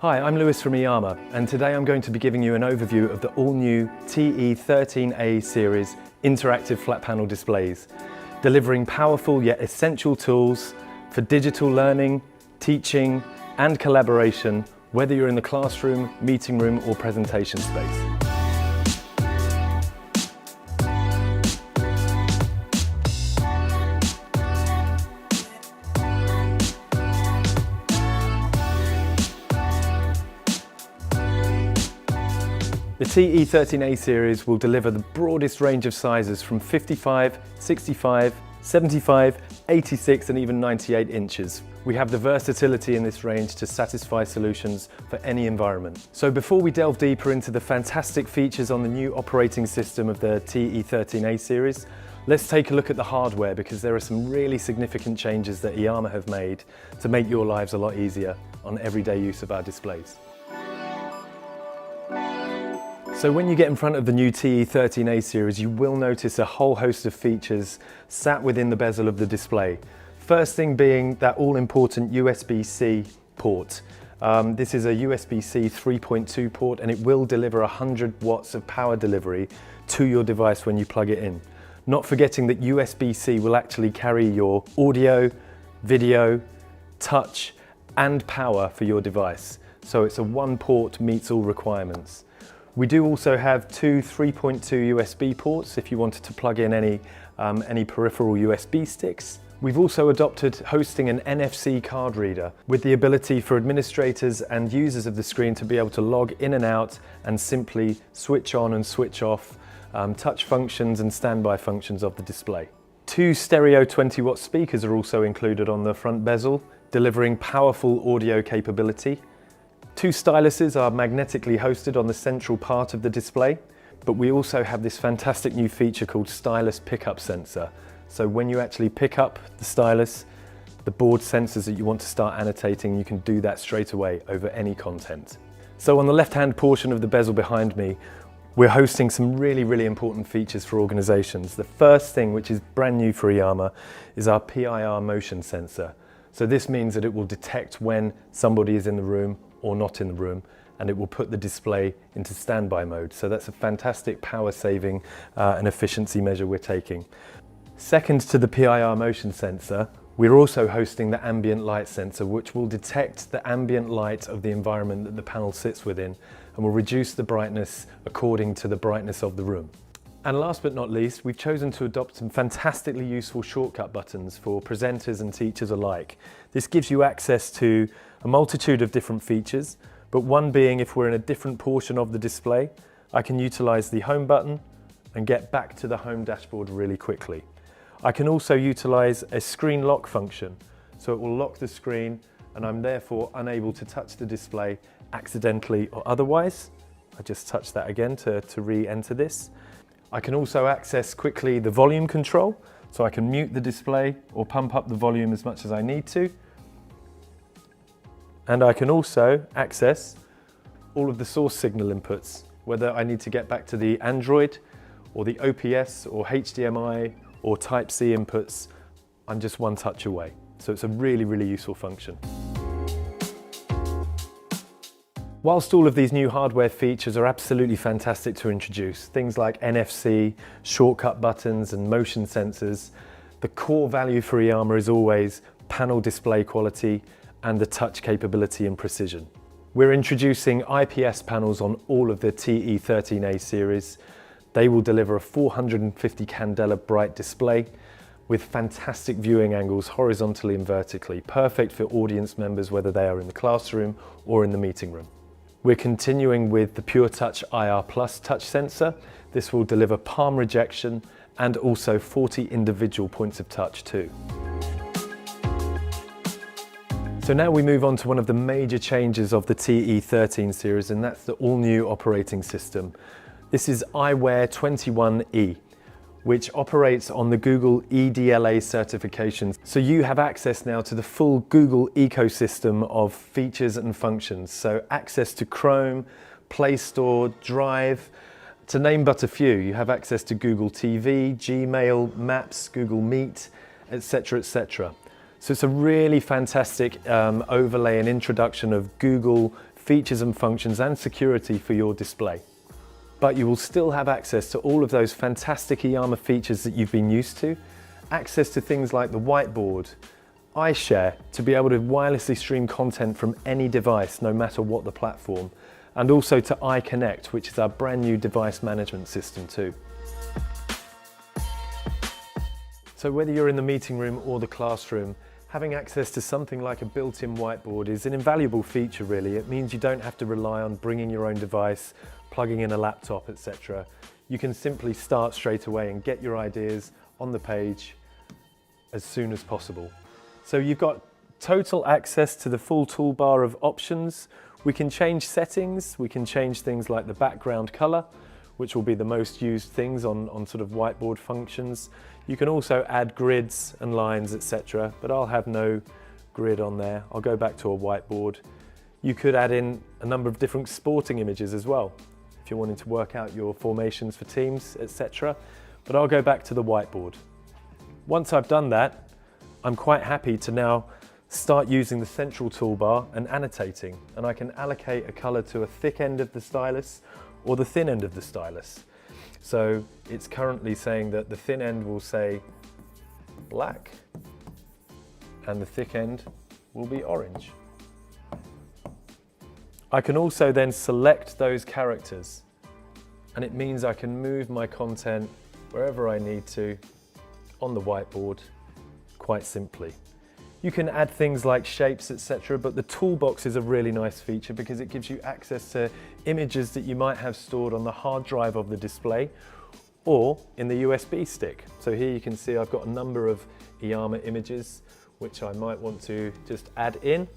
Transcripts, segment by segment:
Hi, I'm Lewis from Iiyama, and today I'm going to be giving you an overview of the all-new TE13A series interactive flat panel displays, delivering powerful yet essential tools for digital learning, teaching and collaboration, whether you're in the classroom, meeting room or presentation space. The TE13A series will deliver the broadest range of sizes from 55, 65, 75, 86 and even 98 inches. We have the versatility in this range to satisfy solutions for any environment. So before we delve deeper into the fantastic features on the new operating system of the TE13A series, let's take a look at the hardware, because there are some really significant changes that Iiyama have made to make your lives a lot easier on everyday use of our displays. So when you get in front of the new TE13A series, you will notice a whole host of features sat within the bezel of the display. First thing being that all-important USB-C port. This is a USB-C 3.2 port, and it will deliver 100 watts of power delivery to your device when you plug it in. Not forgetting that USB-C will actually carry your audio, video, touch and power for your device. So it's a one port meets all requirements. We do also have two 3.2 USB ports if you wanted to plug in any peripheral USB sticks. We've also adopted hosting an NFC card reader with the ability for administrators and users of the screen to be able to log in and out and simply switch on and switch off touch functions and standby functions of the display. Two stereo 20-watt speakers are also included on the front bezel, delivering powerful audio capability. Two styluses are magnetically hosted on the central part of the display, but we also have this fantastic new feature called Stylus Pickup Sensor. So when you actually pick up the stylus, the board senses that you want to start annotating, you can do that straight away over any content. So on the left-hand portion of the bezel behind me, we're hosting some really important features for organizations. The first thing, which is brand new for Iiyama, is our PIR motion sensor. So this means that it will detect when somebody is in the room or not in the room, and it will put the display into standby mode. So that's a fantastic power saving and efficiency measure we're taking. Second to the PIR motion sensor, we're also hosting the ambient light sensor, which will detect the ambient light of the environment that the panel sits within and will reduce the brightness according to the brightness of the room. And last but not least, we've chosen to adopt some fantastically useful shortcut buttons for presenters and teachers alike. This gives you access to a multitude of different features, but one being, if we're in a different portion of the display, I can utilize the home button and get back to the home dashboard really quickly. I can also utilize a screen lock function, so it will lock the screen and I'm therefore unable to touch the display accidentally or otherwise. I just touch that again to re-enter this. I can also access quickly the volume control, so I can mute the display or pump up the volume as much as I need to. And I can also access all of the source signal inputs, whether I need to get back to the Android or the OPS or HDMI or Type-C inputs. I'm just one touch away. So it's a really useful function. Whilst all of these new hardware features are absolutely fantastic to introduce, things like NFC, shortcut buttons and motion sensors, the core value for Iiyama is always panel display quality and the touch capability and precision. We're introducing IPS panels on all of the TE13A series. They will deliver a 450 candela bright display with fantastic viewing angles horizontally and vertically, perfect for audience members whether they are in the classroom or in the meeting room. We're continuing with the PureTouch-IR Plus touch sensor. This will deliver palm rejection and also 40 individual points of touch too. So now we move on to one of the major changes of the TE13 series, and that's the all-new operating system. This is iWare 21E, which operates on the Google EDLA certifications. So you have access now to the full Google ecosystem of features and functions. So access to Chrome, Play Store, Drive, to name but a few. You have access to Google TV, Gmail, Maps, Google Meet, etc., etc. So it's a really fantastic overlay and introduction of Google features and functions and security for your display. But you will still have access to all of those fantastic Iiyama features that you've been used to, access to things like the whiteboard, iShare to be able to wirelessly stream content from any device, no matter what the platform, and also to iConnect, which is our brand new device management system too. So whether you're in the meeting room or the classroom, having access to something like a built-in whiteboard is an invaluable feature really. It means you don't have to rely on bringing your own device, plugging in a laptop, etc. You can simply start straight away and get your ideas on the page as soon as possible. So you've got total access to the full toolbar of options. We can change settings, we can change things like the background color, which will be the most used things on sort of whiteboard functions. You can also add grids and lines, etc., but I'll have no grid on there. I'll go back to a whiteboard. You could add in a number of different sporting images as well, if you're wanting to work out your formations for teams, etc. But I'll go back to the whiteboard. Once I've done that, I'm quite happy to now start using the central toolbar and annotating, and I can allocate a color to a thick end of the stylus or the thin end of the stylus. So it's currently saying that the thin end will say black and the thick end will be orange. I can also then select those characters, and it means I can move my content wherever I need to on the whiteboard quite simply. You can add things like shapes, etc., but the toolbox is a really nice feature because it gives you access to images that you might have stored on the hard drive of the display or in the USB stick. So here you can see I've got a number of Iiyama images which I might want to just add in.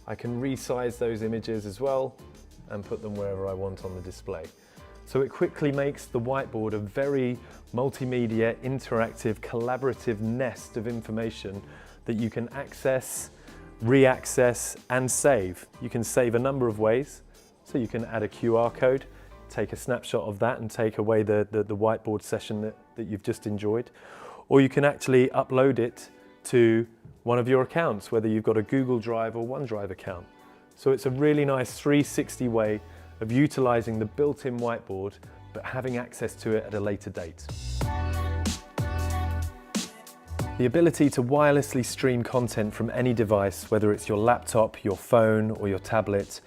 I can resize those images as well and put them wherever I want on the display. So it quickly makes the whiteboard a very multimedia, interactive, collaborative nest of information that you can access, re-access and save. You can save a number of ways. So you can add a QR code, take a snapshot of that and take away the whiteboard session that you've just enjoyed. Or you can actually upload it to one of your accounts, whether you've got a Google Drive or OneDrive account. So it's a really nice 360 way of utilizing the built-in whiteboard, but having access to it at a later date. The ability to wirelessly stream content from any device, whether it's your laptop, your phone, or your tablet,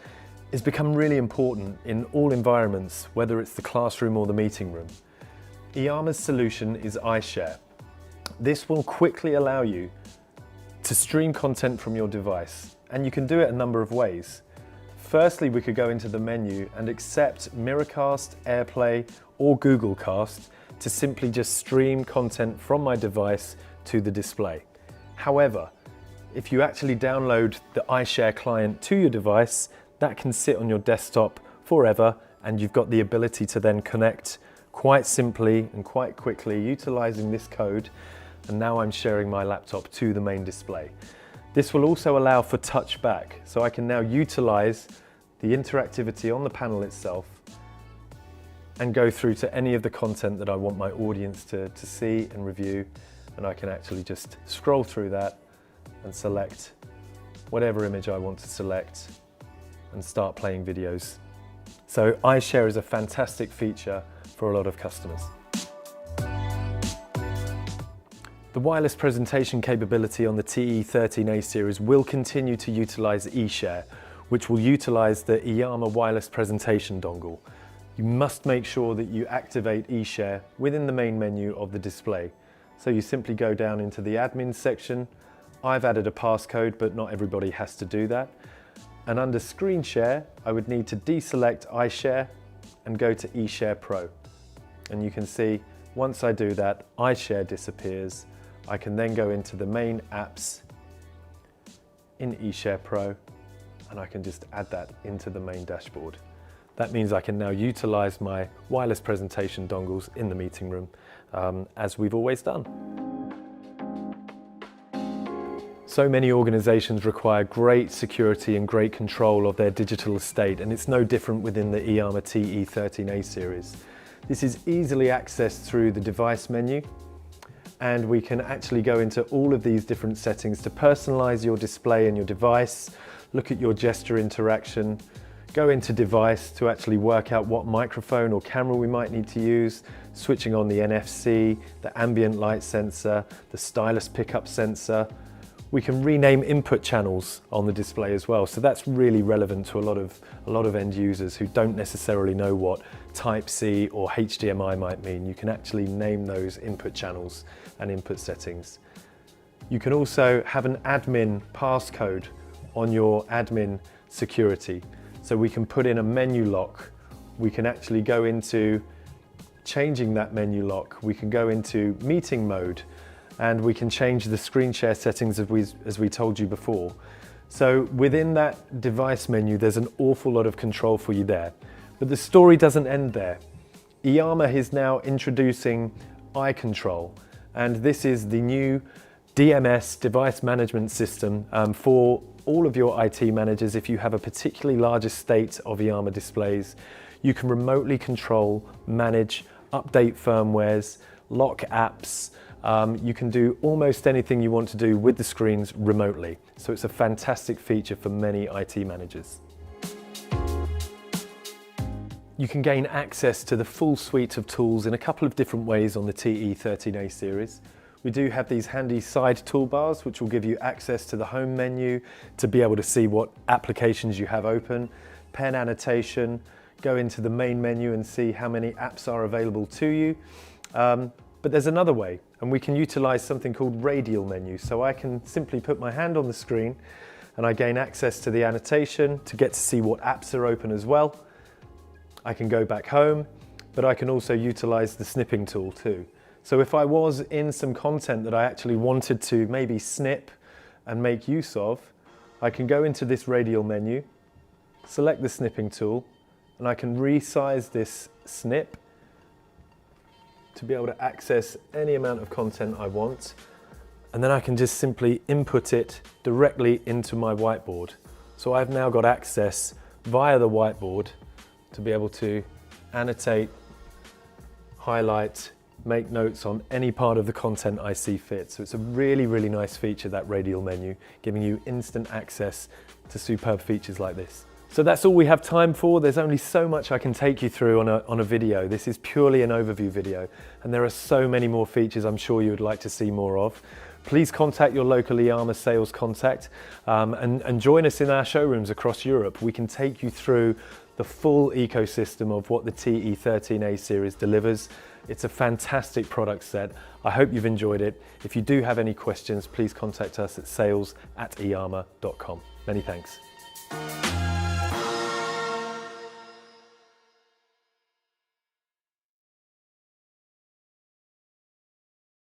has become really important in all environments, whether it's the classroom or the meeting room. Iiyama's solution is iShare. This will quickly allow you to stream content from your device, and you can do it a number of ways. Firstly, we could go into the menu and accept Miracast, AirPlay, or Google Cast to simply just stream content from my device to the display. However, if you actually download the iShare client to your device, that can sit on your desktop forever, and you've got the ability to then connect quite simply and quite quickly utilizing this code. And now I'm sharing my laptop to the main display. This will also allow for touchback, so I can now utilize the interactivity on the panel itself and go through to any of the content that I want my audience to see and review, and I can actually just scroll through that and select whatever image I want to select and start playing videos. So iShare is a fantastic feature for a lot of customers. The wireless presentation capability on the TE13A series will continue to utilize eShare, which will utilize the Iiyama wireless presentation dongle. You must make sure that you activate eShare within the main menu of the display. So you simply go down into the admin section. I've added a passcode, but not everybody has to do that. And under Screen Share, I would need to deselect iShare and go to eShare Pro. And you can see, once I do that, iShare disappears. I can then go into the main apps in eShare Pro, and I can just add that into the main dashboard. That means I can now utilize my wireless presentation dongles in the meeting room, as we've always done. So many organizations require great security and great control of their digital estate, and it's no different within the Iiyama TE13A series. This is easily accessed through the device menu, and we can actually go into all of these different settings to personalize your display and your device, look at your gesture interaction, go into device to actually work out what microphone or camera we might need to use, switching on the NFC, the ambient light sensor, the stylus pickup sensor. We can rename input channels on the display as well, so that's really relevant to a lot of end users who don't necessarily know what Type-C or HDMI might mean. You can actually name those input channels and input settings. You can also have an admin passcode on your admin security. So we can put in a menu lock. We can actually go into changing that menu lock. We can go into meeting mode, and we can change the screen share settings as we told you before. So within that device menu, there's an awful lot of control for you there. But the story doesn't end there. Iiyama is now introducing eye control, and this is the new DMS, device management system, for all of your IT managers. If you have a particularly large estate of Iiyama displays, you can remotely control, manage, update firmwares, lock apps. You can do almost anything you want to do with the screens remotely. So it's a fantastic feature for many IT managers. You can gain access to the full suite of tools in a couple of different ways on the TE13A series. We do have these handy side toolbars which will give you access to the home menu to be able to see what applications you have open, pen annotation, go into the main menu and see how many apps are available to you. But there's another way, and we can utilize something called radial menu. So I can simply put my hand on the screen and I gain access to the annotation to get to see what apps are open as well. I can go back home, but I can also utilize the snipping tool too. So if I was in some content that I actually wanted to maybe snip and make use of, I can go into this radial menu, select the snipping tool, and I can resize this snip to be able to access any amount of content I want. And then I can just simply input it directly into my whiteboard. So I've now got access via the whiteboard to be able to annotate, highlight, make notes on any part of the content I see fit. So it's a really, really nice feature, that radial menu, giving you instant access to superb features like this. So that's all we have time for. There's only so much I can take you through on a video. This is purely an overview video, and there are so many more features I'm sure you would like to see more of. Please contact your local Iiyama sales contact and join us in our showrooms across Europe. We can take you through the full ecosystem of what the TE13A series delivers. It's a fantastic product set. I hope you've enjoyed it. If you do have any questions, please contact us at sales@iiyama.com. Many thanks.